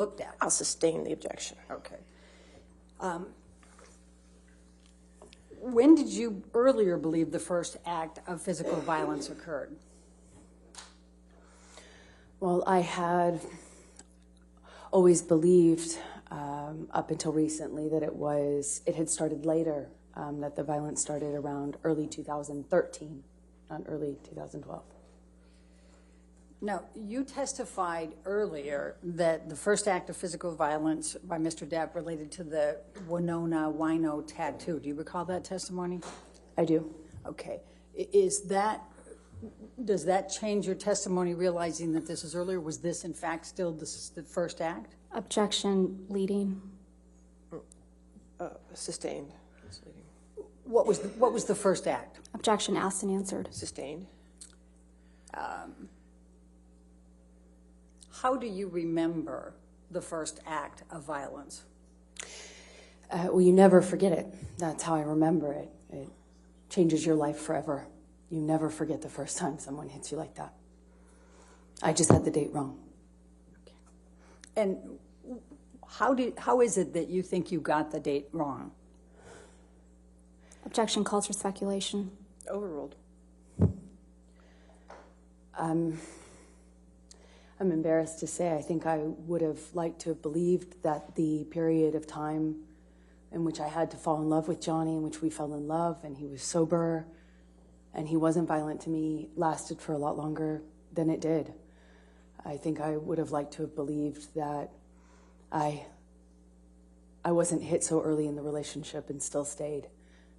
looked at. I'll sustain the objection. Okay. When did you earlier believe the first act of physical violence occurred? Well, I had always believed up until recently that it had started later, that the violence started around early 2013, not early 2012. Now, you testified earlier that the first act of physical violence by Mr. Depp related to the Winona Wino tattoo. Do you recall that testimony? I do. Okay. Does that change your testimony, realizing that this is earlier? Was this, in fact, still the first act? Objection, leading. Sustained. What was the first act? Objection, asked and answered. Sustained. How do you remember the first act of violence? Well, you never forget it. That's how I remember it. It changes your life forever. You never forget the first time someone hits you like that. I just had the date wrong. Okay. And how is it that you think you got the date wrong? Objection calls for speculation. Overruled. I'm embarrassed to say I think I would have liked to have believed that the period of time in which I had to fall in love with Johnny, in which we fell in love, and he was sober, and he wasn't violent to me, lasted for a lot longer than it did. I think I would have liked to have believed that I wasn't hit so early in the relationship and still stayed.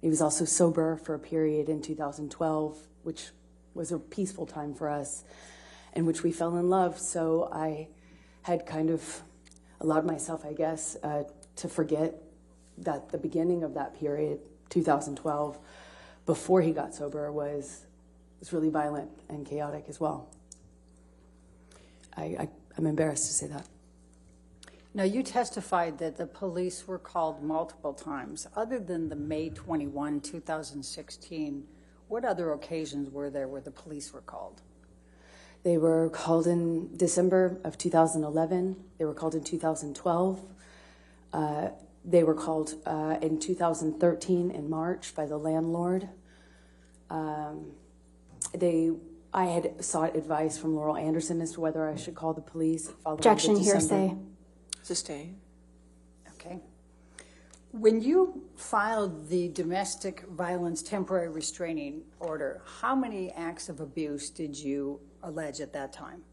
He was also sober for a period in 2012, which was a peaceful time for us, in which we fell in love. So I had kind of allowed myself, I guess, to forget that the beginning of that period, 2012, before he got sober, was really violent and chaotic as well. I'm embarrassed to say that. Now, you testified that the police were called multiple times. Other than the May 21, 2016, what other occasions were there where the police were called? They were called in December of 2011. They were called in 2012. They were called in 2013 in March by the landlord. I had sought advice from Laurel Anderson as to whether I should call the police. Objection, hearsay. Sustain. Okay. When you filed the domestic violence temporary restraining order, how many acts of abuse did you allege at that time?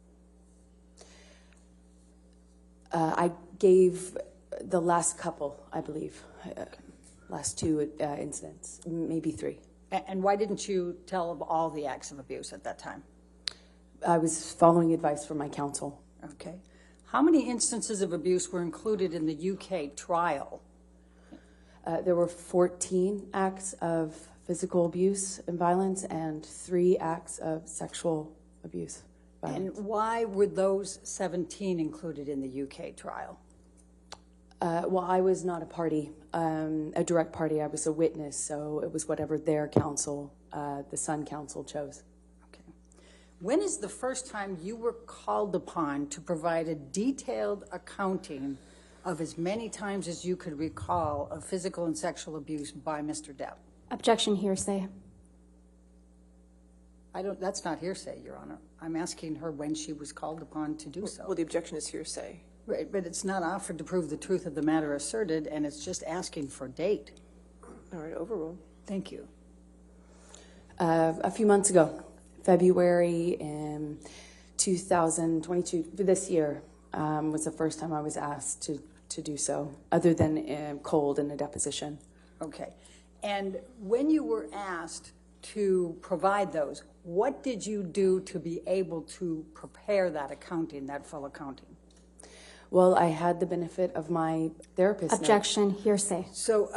I gave the last couple, I believe, last two incidents, maybe three. And why didn't you tell of all the acts of abuse at that time? I was following advice from my counsel. Okay. How many instances of abuse were included in the UK trial? There were 14 acts of physical abuse and violence and 3 acts of sexual abuse. Violence. And why were those 17 included in the UK trial? Well, I was not a party, a direct party. I was a witness, so it was whatever their counsel, the Sun Council, chose. Okay. When is the first time you were called upon to provide a detailed accounting of as many times as you could recall of physical and sexual abuse by Mr. Depp? Objection, hearsay. That's not hearsay, Your Honor. I'm asking her when she was called upon to do so. Well, the objection is hearsay. Right, but it's not offered to prove the truth of the matter asserted, and it's just asking for date. All right, overruled. Thank you. A few months ago, February in 2022, this year, was the first time I was asked to do so, other than cold in a deposition. Okay. And when you were asked to provide those, what did you do to be able to prepare that accounting, that full accounting? Well, I had the benefit of my therapist. Objection, hearsay. So,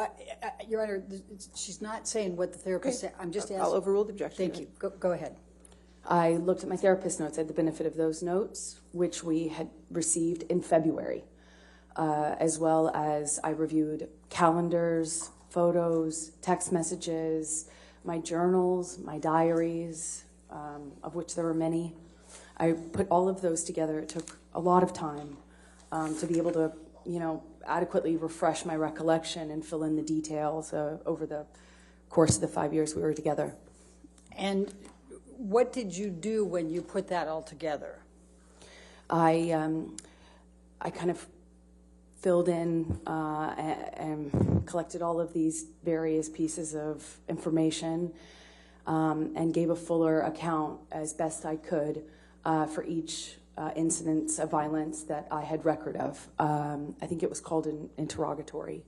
Your Honor, she's not saying what the therapist said. I'm just asking. I'll overrule the objection. Thank you. Go ahead. I looked at my therapist notes. I had the benefit of those notes, which we had received in February, as well as I reviewed calendars, photos, text messages, my journals, my diaries, of which there were many. I put all of those together. It took a lot of time. to be able to, adequately refresh my recollection and fill in the details over the course of the 5 years we were together. And what did you do when you put that all together? I kind of filled in and collected all of these various pieces of information and gave a fuller account as best I could for each incidents of violence that I had record of. I think it was called an interrogatory.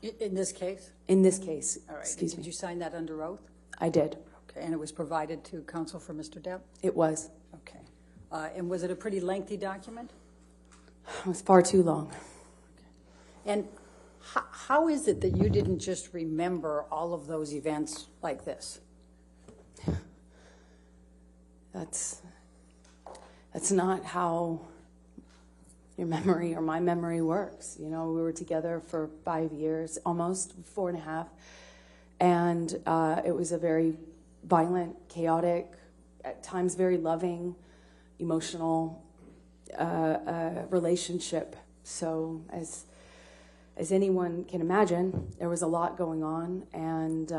In this case? In this case, All right. excuse Did me. you sign that under oath? I did. Okay. And it was provided to counsel for Mr. Depp? It was. Okay. And was it a pretty lengthy document? It was far too long. And how is it that you didn't just remember all of those events like this? That's not how your memory or my memory works. We were together for 5 years, almost 4.5, and it was a very violent, chaotic, at times very loving, emotional relationship. So as anyone can imagine, there was a lot going on, and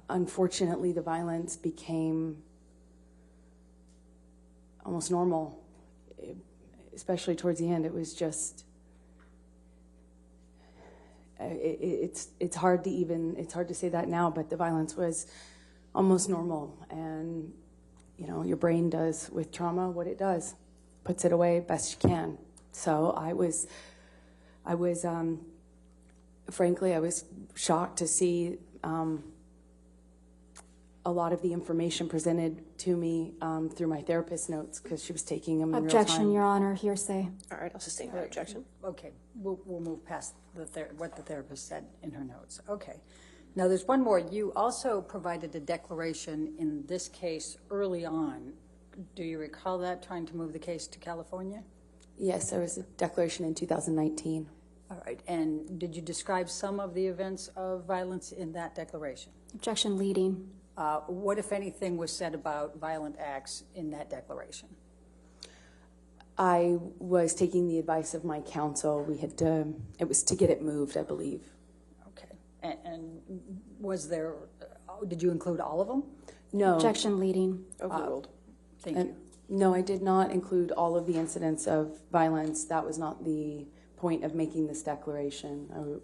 unfortunately the violence became almost normal, especially towards the end. It was just, it's hard to say that now, but the violence was almost normal. And, your brain does with trauma what it does, puts it away best you can. So I was frankly, I was shocked to see a lot of the information presented to me through my therapist's notes, because she was taking them in real time. Objection, Your Honor, hearsay. All right, I'll sustain her objection. Okay, we'll move past what the therapist said in her notes. Okay. Now, there's one more. You also provided a declaration in this case early on. Do you recall that, trying to move the case to California? Yes, there was a declaration in 2019. All right. And did you describe some of the events of violence in that declaration? Objection leading. What, if anything, was said about violent acts in that declaration? I was taking the advice of my counsel. We had it was to get it moved, I believe. Okay. And was there, did you include all of them? No. Objection leading. Overruled. Thank you. No, I did not include all of the incidents of violence. That was not the point of making this declaration.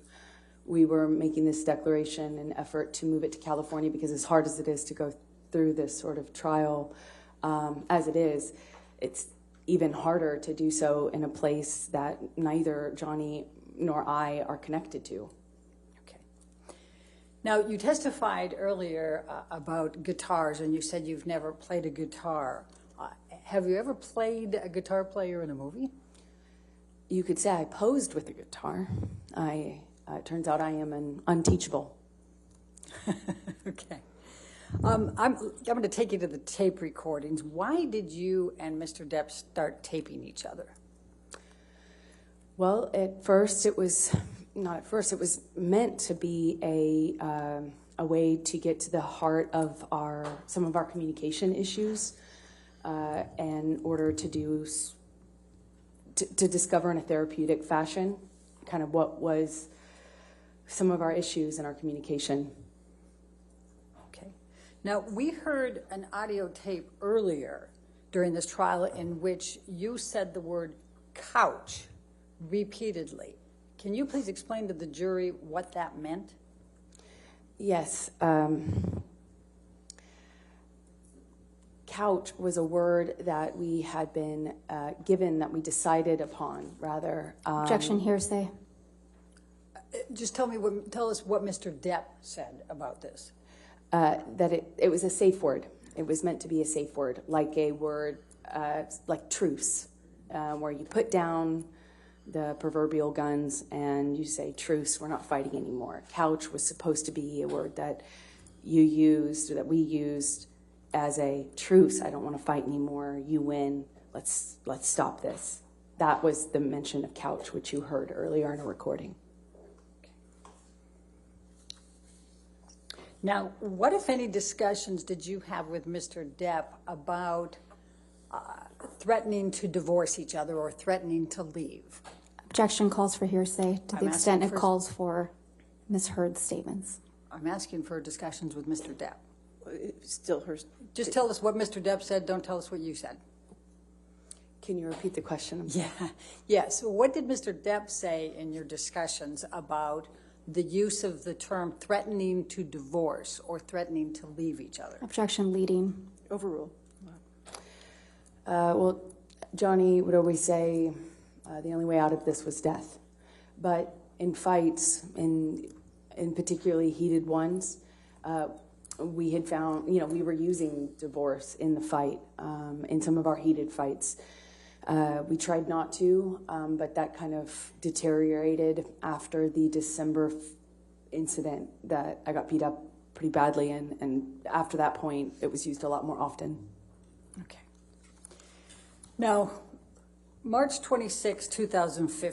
We were making this declaration in an effort to move it to California, because as hard as it is to go through this sort of trial as it is, it's even harder to do so in a place that neither Johnny nor I are connected to. Okay. Now, you testified earlier about guitars, and you said you've never played a guitar. Have you ever played a guitar player in a movie? You could say I posed with a guitar. It turns out I am unteachable. Okay. I'm going to take you to the tape recordings. Why did you and Mr. Depp start taping each other? Well, at first it was meant to be a way to get to the heart of some of our communication issues, in order to discover in a therapeutic fashion kind of what was some of our issues in our communication. Okay. Now, we heard an audio tape earlier during this trial in which you said the word couch repeatedly. Can you please explain to the jury what that meant? Yes. Couch was a word that we had been given, that we decided upon, rather. Objection hearsay. Just tell us what Mr. Depp said about this. That it was a safe word. It was meant to be a safe word, like a word like truce, where you put down the proverbial guns and you say, truce, we're not fighting anymore. Couch was supposed to be a word that you used, or that we used, as a truce. I don't want to fight anymore. You win. Let's stop this. That was the mention of couch, which you heard earlier in a recording. Now, what, if any, discussions did you have with Mr. Depp about threatening to divorce each other or threatening to leave. Objection calls for hearsay to I'm the extent asking it for- calls for misheard statements. I'm asking for discussions with Mr. Depp. It's still her. Just tell us what Mr. Depp said, don't tell us what you said. Can you repeat the question? Yes. What did Mr. Depp say in your discussions about the use of the term threatening to divorce or threatening to leave each other? Objection leading. Overrule. Well, Johnny would always say the only way out of this was death. But in fights, in particularly heated ones, we had found, we were using divorce in the fight, in some of our heated fights. We tried not to, but that kind of deteriorated after the December incident that I got beat up pretty badly, and after that point, it was used a lot more often. Okay. Now, March 26, 2015,